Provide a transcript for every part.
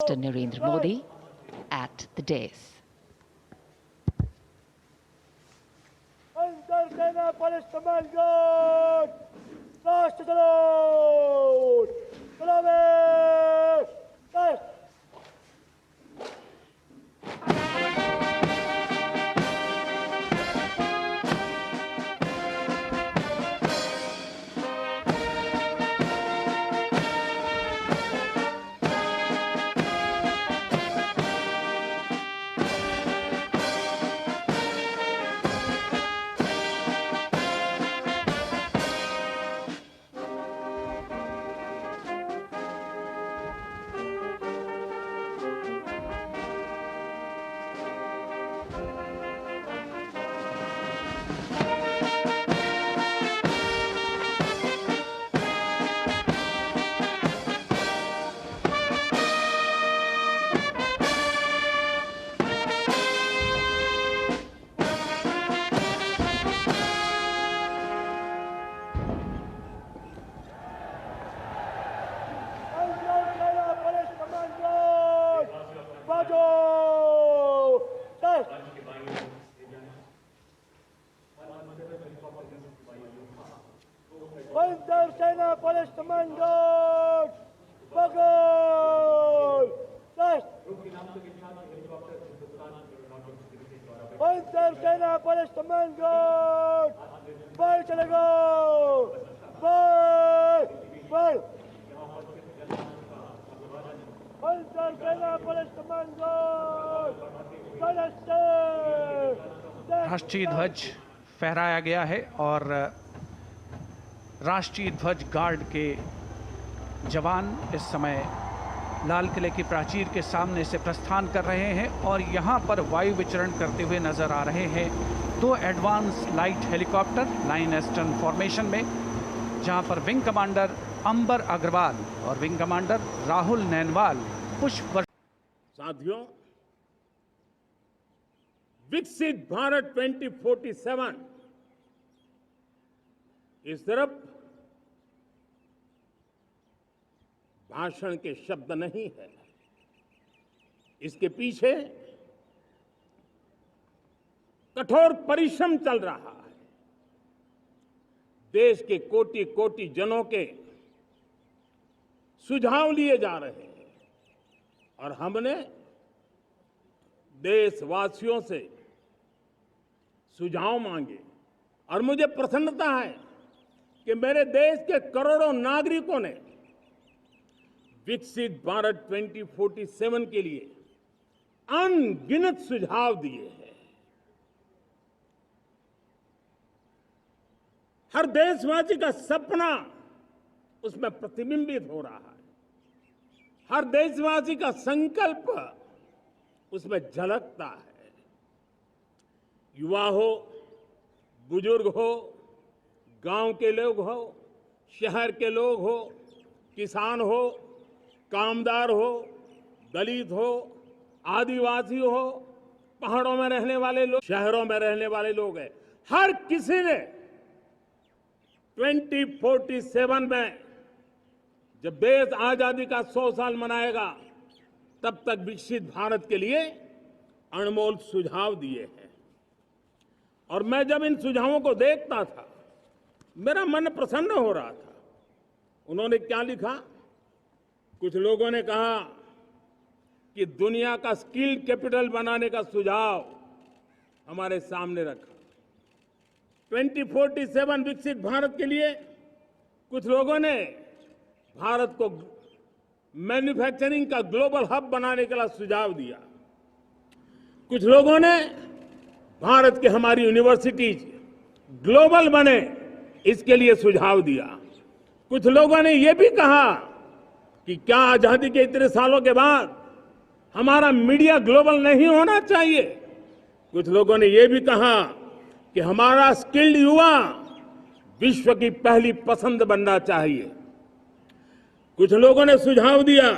Minister Narendra Modi at the dais. राष्ट्रीय ध्वज फहराया गया है और राष्ट्रीय ध्वज गार्ड के जवान इस समय लाल किले की प्राचीर के सामने से प्रस्थान कर रहे हैं और यहाँ पर वायु विचरण करते हुए नजर आ रहे हैं 2 advance light helicopter line astern formation में, जहाँ पर विंग कमांडर अंबर अग्रवाल और विंग कमांडर राहुल नैनवाल पुष्प। साथियों, विकसित भारत 2047 इस तरफ भाषण के शब्द नहीं है, इसके पीछे कठोर परिश्रम चल रहा है। देश के कोटि कोटि जनों के सुझाव लिए जा रहे हैं और हमने देशवासियों से सुझाव मांगे और मुझे प्रसन्नता है कि मेरे देश के करोड़ों नागरिकों ने विकसित भारत 2047 के लिए अनगिनत सुझाव दिए हैं। हर देशवासी का सपना उसमें प्रतिबिंबित हो रहा है, हर देशवासी का संकल्प उसमें झलकता है। युवा हो, बुजुर्ग हो, गांव के लोग हो, शहर के लोग हो, किसान हो, कामदार हो, दलित हो, आदिवासी हो, पहाड़ों में रहने वाले लोग, शहरों में रहने वाले लोग हैं, हर किसी ने 2047 में जब देश आजादी का 100 साल मनाएगा तब तक विकसित भारत के लिए अनमोल सुझाव दिए हैं। और मैं जब इन सुझावों को देखता था मेरा मन प्रसन्न हो रहा था। उन्होंने क्या लिखा? कुछ लोगों ने कहा कि दुनिया का स्किल कैपिटल बनाने का सुझाव हमारे सामने रखा। 2047 विकसित भारत के लिए कुछ लोगों ने भारत को मैन्युफैक्चरिंग का ग्लोबल हब बनाने का सुझाव दिया। कुछ लोगों ने भारत के हमारी यूनिवर्सिटीज ग्लोबल बने इसके लिए सुझाव दिया। कुछ लोगों ने यह भी कहा कि क्या आजादी के इतने सालों के बाद हमारा मीडिया ग्लोबल नहीं होना चाहिए। कुछ लोगों ने यह भी कहा कि हमारा स्किल्ड युवा विश्व की पहली पसंद बनना चाहिए। कुछ लोगों ने सुझाव दिया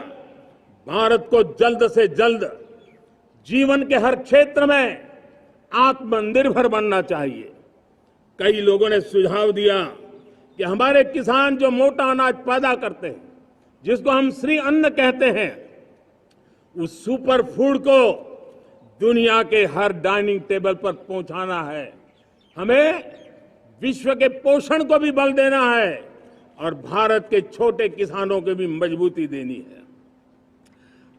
भारत को जल्द से जल्द जीवन के हर क्षेत्र में आत्मनिर्भर बनना चाहिए। कई लोगों ने सुझाव दिया कि हमारे किसान जो मोटा अनाज पैदा करते हैं, जिसको हम श्री अन्न कहते हैं, उस सुपर फूड को दुनिया के हर डाइनिंग टेबल पर पहुंचाना है। हमें विश्व के पोषण को भी बल देना है और भारत के छोटे किसानों को भी मजबूती देनी है।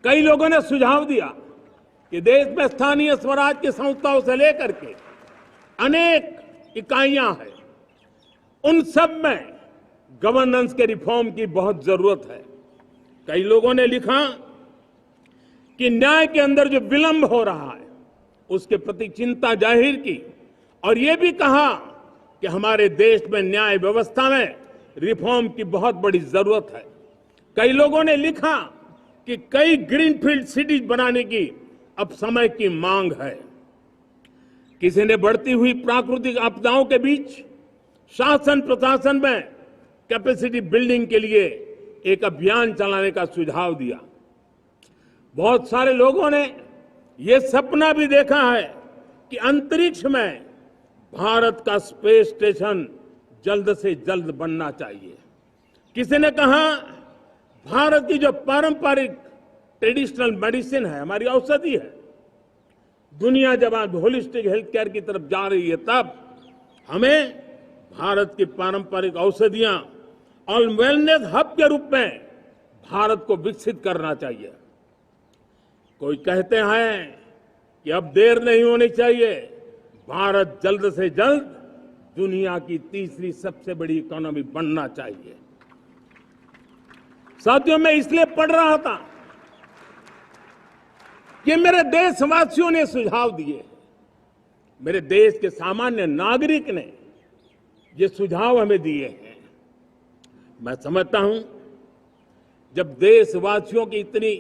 कई लोगों ने सुझाव दिया कि देश में स्थानीय स्वराज की संस्थाओं से लेकर के अनेक इकाइयां हैं, उन सब में गवर्नेंस के रिफॉर्म की बहुत जरूरत है। कई लोगों ने लिखा कि न्याय के अंदर जो विलंब हो रहा है उसके प्रति चिंता जाहिर की और ये भी कहा कि हमारे देश में न्याय व्यवस्था में रिफॉर्म की बहुत बड़ी जरूरत है। कई लोगों ने लिखा कि कई ग्रीनफील्ड सिटीज बनाने की अब समय की मांग है। किसी ने बढ़ती हुई प्राकृतिक आपदाओं के बीच शासन प्रशासन में कैपेसिटी बिल्डिंग के लिए एक अभियान चलाने का सुझाव दिया। बहुत सारे लोगों ने यह सपना भी देखा है कि अंतरिक्ष में भारत का स्पेस स्टेशन जल्द से जल्द बनना चाहिए। किसी ने कहा भारत की जो पारंपरिक ट्रेडिशनल मेडिसिन है, हमारी औषधि है, दुनिया जब आज होलिस्टिक हेल्थ केयर की तरफ जा रही है, तब हमें भारत की पारंपरिक औषधियां और वेलनेस हब के रूप में भारत को विकसित करना चाहिए। कोई कहते हैं कि अब देर नहीं होनी चाहिए, भारत जल्द से जल्द दुनिया की तीसरी सबसे बड़ी इकोनॉमी बनना चाहिए। साथियों, मैं इसलिए पढ़ रहा था कि मेरे देशवासियों ने सुझाव दिए, मेरे देश के सामान्य नागरिक ने ये सुझाव हमें दिए हैं। मैं समझता हूं जब देशवासियों की इतनी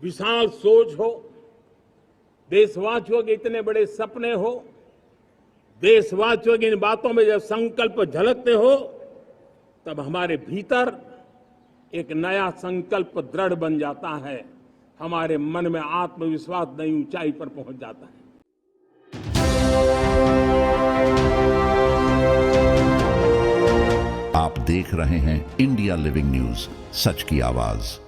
विशाल सोच हो, देशवासियों के इतने बड़े सपने हो, देशवासियों की इन बातों में जब संकल्प झलकते हो, तब हमारे भीतर एक नया संकल्प दृढ़ बन जाता है, हमारे मन में आत्मविश्वास नई ऊंचाई पर पहुंच जाता है। आप देख रहे हैं इंडिया लिविंग न्यूज, सच की आवाज।